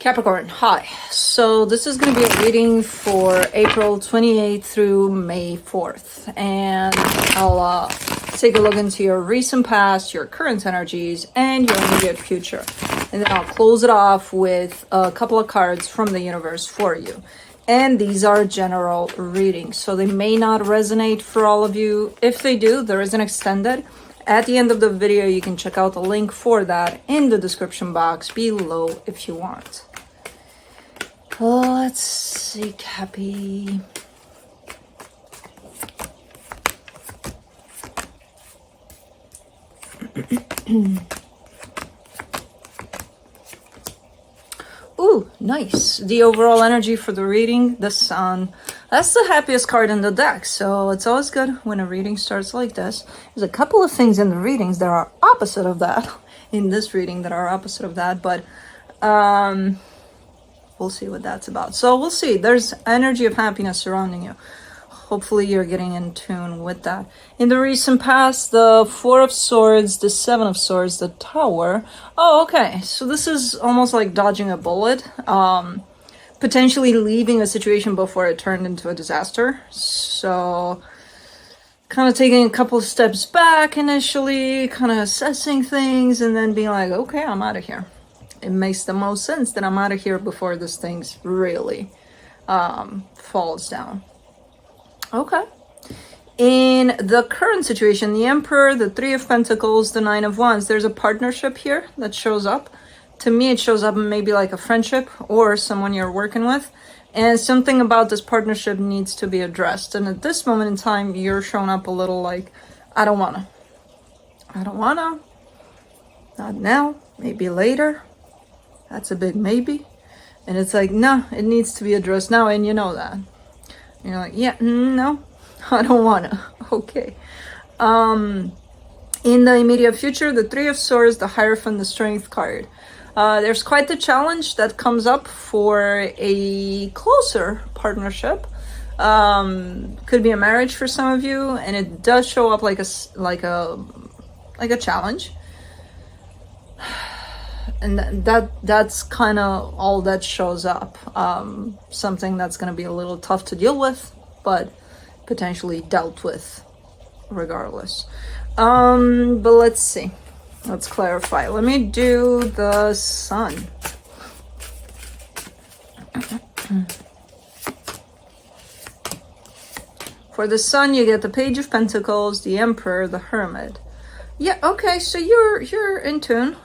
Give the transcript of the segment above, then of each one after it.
Capricorn, hi. So this is going to be a reading for April 28th through May 4th. And I'll take a look into your recent past, your current energies, and your immediate future. And then I'll close it off with a couple of cards from the universe for you. And these are general readings, so they may not resonate for all of you. If they do, there is an extended. At the end of the video, you can check out the link for that in the description box below if you want. Let's see, Cappy. Ooh, nice. The overall energy for the reading, the Sun. That's the happiest card in the deck, so it's always good when a reading starts like this. There's a couple of things in the readings that are opposite of that, in this reading that are opposite of that, but we'll see what that's about. So we'll see. There's energy of happiness surrounding you. Hopefully you're getting in tune with that. In the recent past, the Four of Swords, the Seven of Swords, the Tower. Oh, okay. So this is almost like dodging a bullet. Potentially leaving a situation before it turned into a disaster. So kind of taking a couple of steps back initially, kind of assessing things, and then being like, okay, I'm out of here. It makes the most sense that I'm out of here before this thing really falls down. Okay. In the current situation, the Emperor, the Three of Pentacles, the Nine of Wands, there's a partnership here that shows up. To me, it shows up maybe like a friendship or someone you're working with. And something about this partnership needs to be addressed. And at this moment in time, you're showing up a little like, I don't wanna. Not now, maybe later. That's a big maybe. And it's like, no, it needs to be addressed now, and you know that. And you're like, yeah, no, I don't wanna. Okay. In the immediate future, the Three of Swords, the Hierophant, the Strength card. There's quite the challenge that comes up for a closer partnership. Could be a marriage for some of you, and it does show up like a challenge. And that's kind of all that shows up. Something that's going to be a little tough to deal with, but potentially dealt with regardless. But let's see. Let's clarify. Let me do the Sun. For the Sun, you get the Page of Pentacles, the Emperor, the Hermit. Yeah, okay, so you're in tune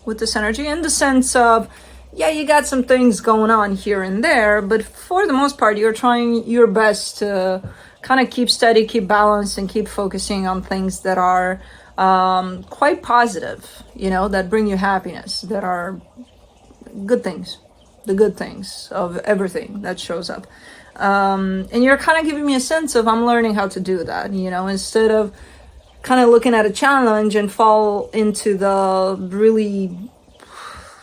with this energy in the sense of, yeah, you got some things going on here and there, but for the most part, you're trying your best to kind of keep steady, keep balanced, and keep focusing on things that are quite positive, you know, that bring you happiness, that are good things, the good things of everything that shows up. And you're kind of giving me a sense of, I'm learning how to do that, you know, instead of kind of looking at a challenge and fall into the really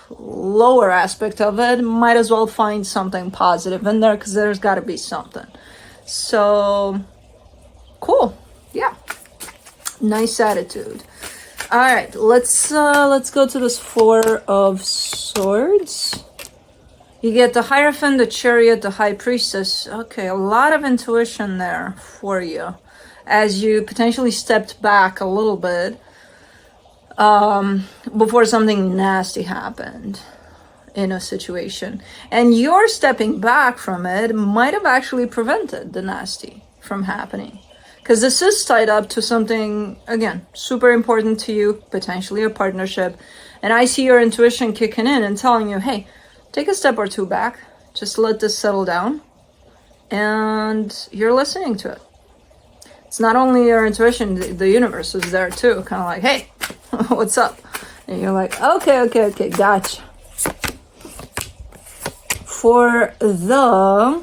lower aspect of it, might as well find something positive in there, because there's got to be something. So cool. Yeah, nice attitude. All right, let's go to this Four of Swords. You get the Hierophant, the Chariot, the High Priestess. Okay, a lot of intuition there for you as you potentially stepped back a little bit before something nasty happened in a situation. And your stepping back from it might have actually prevented the nasty from happening. Because this is tied up to something, again, super important to you, potentially a partnership. And I see your intuition kicking in and telling you, hey, take a step or two back. Just let this settle down. And you're listening to it. It's not only your intuition, the universe is there too. Kind of like, hey, what's up? And you're like, okay, gotcha. For the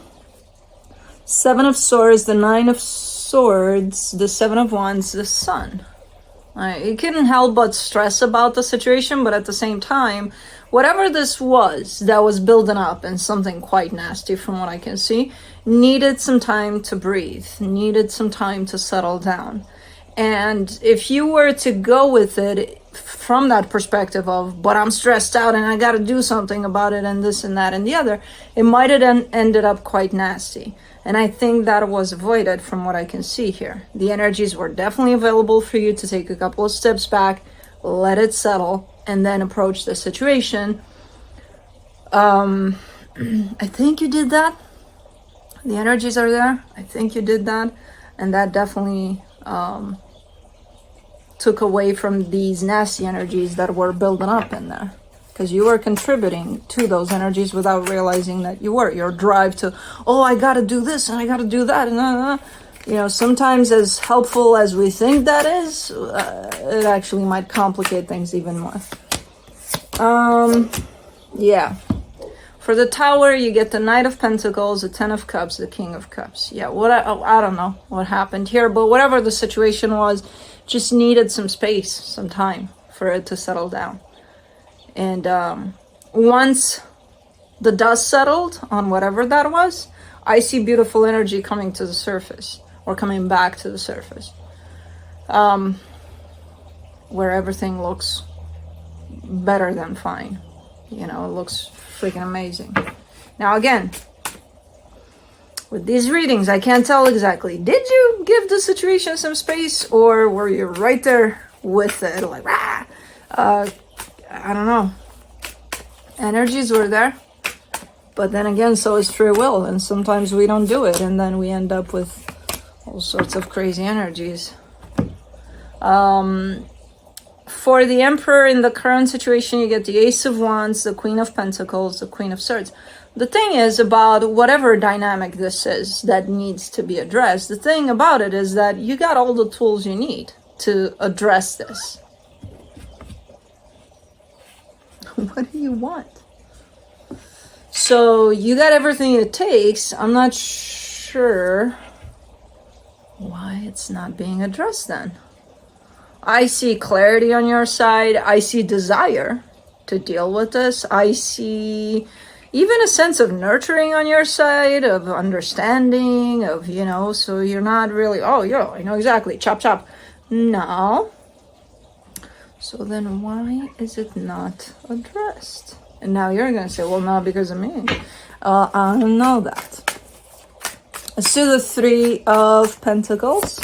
Seven of Swords, the Nine of Swords, the Seven of Wands, the Sun. You couldn't help but stress about the situation, but at the same time, whatever this was that was building up, and something quite nasty from what I can see, needed some time to breathe, needed some time to settle down. And if you were to go with it, from that perspective of, but I'm stressed out and I got to do something about it and this and that and the other, it might have ended up quite nasty. And I think that was avoided from what I can see here. The energies were definitely available for you to take a couple of steps back, let it settle, and then approach the situation. I think you did that. The energies are there. I think you did that. And that definitely took away from these nasty energies that were building up in there. Because you were contributing to those energies without realizing that you were. Your drive to, oh, I got to do this and I got to do that. And, you know, sometimes as helpful as we think that is, it actually might complicate things even more. Yeah. For the Tower, you get the Knight of Pentacles, the Ten of Cups, the King of Cups. Yeah, I don't know what happened here, but whatever the situation was, just needed some space, some time for it to settle down. And once the dust settled on whatever that was, I see beautiful energy coming to the surface, or coming back to the surface, where everything looks better than fine. You know, it looks freaking amazing. Now again, with these readings, I can't tell exactly. Did you give the situation some space, or were you right there with it? Like, rah! I don't know. Energies were there. But then again, so is free will. And sometimes we don't do it. And then we end up with all sorts of crazy energies. For the Emperor in the current situation, you get the Ace of Wands, the Queen of Pentacles, the Queen of Swords. The thing is about whatever dynamic this is that needs to be addressed, the thing about it is that you got all the tools you need to address this. What do you want? So you got everything it takes. I'm not sure why it's not being addressed then. I see clarity on your side. I see desire to deal with this. I see even a sense of nurturing on your side, of understanding, of, you know, so you're not really, oh, yeah, I know exactly, chop, chop. No. So then why is it not addressed? And now you're going to say, well, not because of me. I don't know that. Let's do the Three of Pentacles.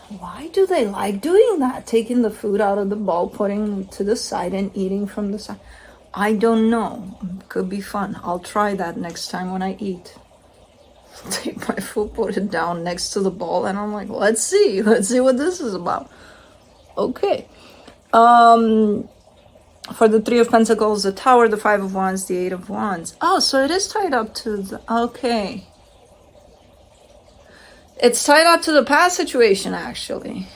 Why do they like doing that? Taking the food out of the bowl, putting it to the side and eating from the side. I don't know. Could be fun. I'll try that next time when I eat. Take my food, put it down next to the bowl, and I'm like, let's see what this is about. Okay. For the Three of Pentacles, the Tower, the Five of Wands, the Eight of Wands. Oh, so it is tied up to the, okay. It's tied up to the past situation, actually.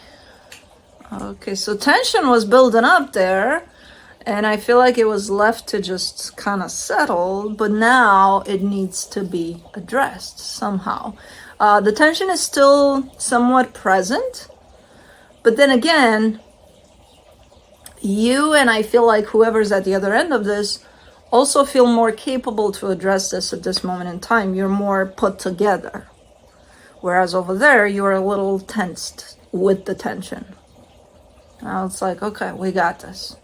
Okay, so tension was building up there, and I feel like it was left to just kind of settle, but now it needs to be addressed somehow. The tension is still somewhat present, but then again, you and I feel like whoever's at the other end of this also feel more capable to address this at this moment in time. You're more put together. Whereas over there, you're a little tensed with the tension. Now it's like, okay, we got this.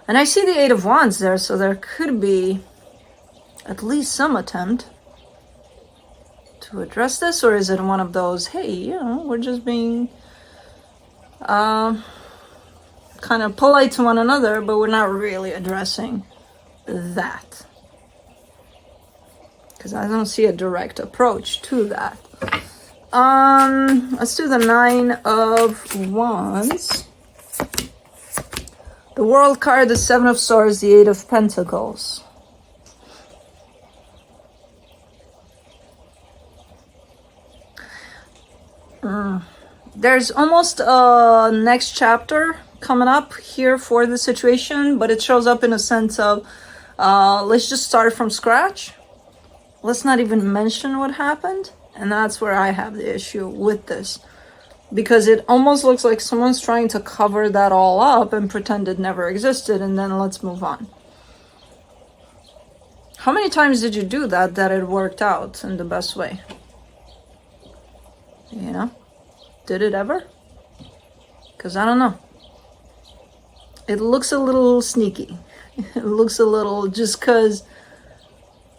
And I see the Eight of Wands there, so there could be at least some attempt to address this. Or is it one of those, hey, you know, we're just being kind of polite to one another, but we're not really addressing that. Because I don't see a direct approach to that. Let's do the Nine of Wands. The World card, the Seven of Swords, the Eight of Pentacles. There's almost a next chapter coming up here for the situation, but it shows up in a sense of, let's just start from scratch. Let's not even mention what happened. And that's where I have the issue with this. Because it almost looks like someone's trying to cover that all up and pretend it never existed, and then let's move on. How many times did you do that it worked out in the best way? You know? Did it ever? Because I don't know. It looks a little sneaky. It looks a little just because,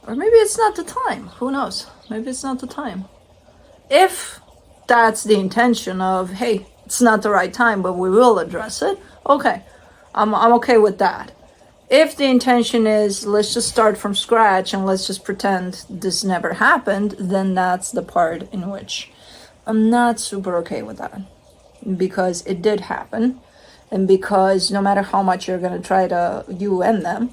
or maybe it's not the time. Who knows? Maybe it's not the time. If that's the intention of, hey, it's not the right time, but we will address it. Okay, I'm okay with that. If the intention is, let's just start from scratch and let's just pretend this never happened, then that's the part in which I'm not super okay with that. Because it did happen. And because no matter how much you're going to try to, you and them,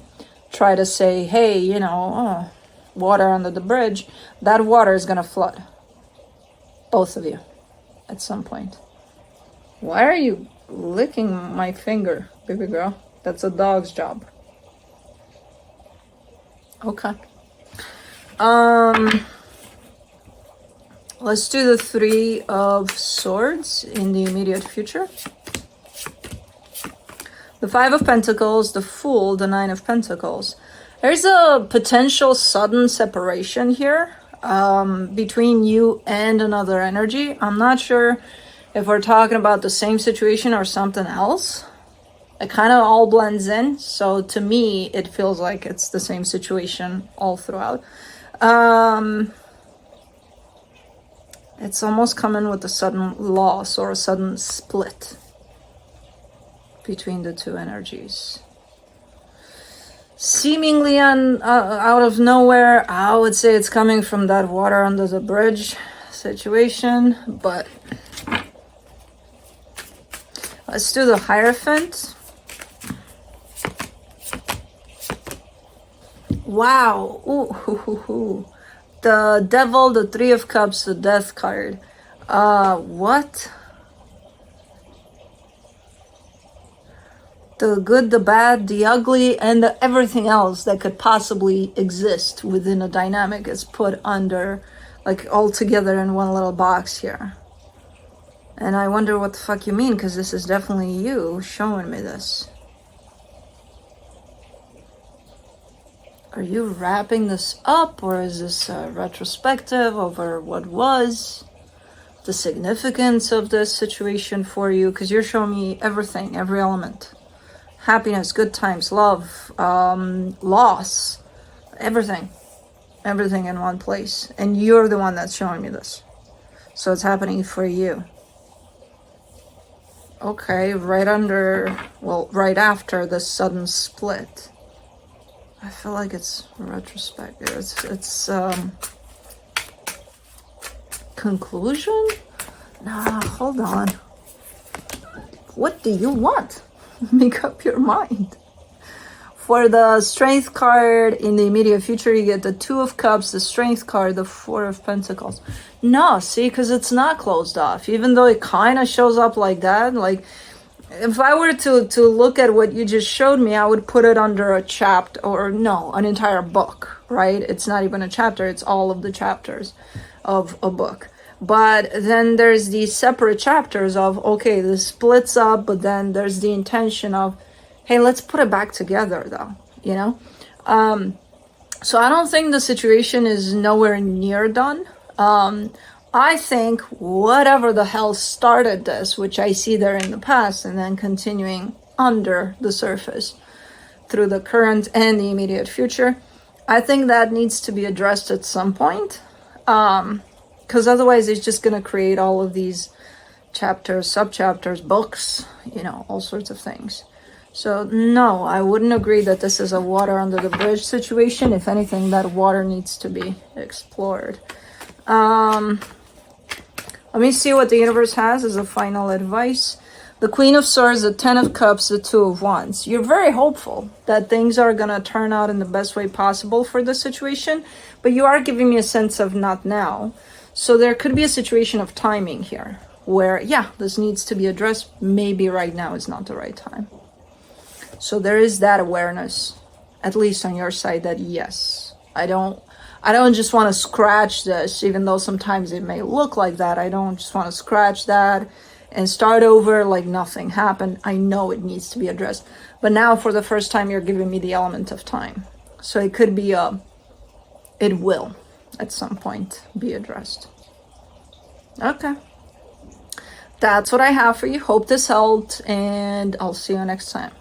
try to say, hey, you know, water under the bridge, that water is going to flood. Both of you at some point. Why are you licking my finger, baby girl? That's a dog's job. Okay. Let's do the Three of Swords in the immediate future. The Five of Pentacles, the Fool, the Nine of Pentacles. There's a potential sudden separation here between you and another energy. I'm not sure if we're talking about the same situation or something else. It kind of all blends in. So to me, it feels like it's the same situation all throughout. It's almost coming with a sudden loss or a sudden split between the two energies. Seemingly out of nowhere, I would say it's coming from that water under the bridge situation, but let's do the Hierophant. Wow. Ooh. The Devil, the Three of Cups, the Death card. What? The good, the bad, the ugly, and the everything else that could possibly exist within a dynamic is put under, like, all together in one little box here. And I wonder what the fuck you mean, because this is definitely you showing me this. Are you wrapping this up, or is this a retrospective over what was? The significance of this situation for you? Because you're showing me everything, every element. Happiness, good times, love, loss, everything in one place. And you're the one that's showing me this. So it's happening for you. Okay, right after the sudden split. I feel like it's retrospective. It's conclusion? Nah, hold on. What do you want? Make up your mind. For the Strength card in the immediate future, you get the Two of Cups, the Strength card, the Four of Pentacles. No, see, because it's not closed off. Even though it kind of shows up like that. Like, if I were to look at what you just showed me, I would put it under a chapter, or no, an entire book, right? It's not even a chapter. It's all of the chapters of a book. But then there's these separate chapters of, okay, this splits up, but then there's the intention of, hey, let's put it back together, though, you know? So I don't think the situation is nowhere near done. I think whatever the hell started this, which I see there in the past, and then continuing under the surface through the current and the immediate future, I think that needs to be addressed at some point. Because otherwise it's just going to create all of these chapters, sub-chapters, books, you know, all sorts of things. So no, I wouldn't agree that this is a water under the bridge situation. If anything, that water needs to be explored. Let me see what the universe has as a final advice. The Queen of Swords, the Ten of Cups, the Two of Wands. You're very hopeful that things are going to turn out in the best way possible for this situation, but you are giving me a sense of not now. So there could be a situation of timing here where, yeah, this needs to be addressed. Maybe right now is not the right time. So there is that awareness, at least on your side, that yes, I don't just want to scratch this, even though sometimes it may look like that. I don't just want to scratch that and start over like nothing happened. I know it needs to be addressed. But now for the first time, you're giving me the element of time. So it could be it will at some point be addressed. Okay, That's what I have for you. Hope this helped, and I'll see you next time.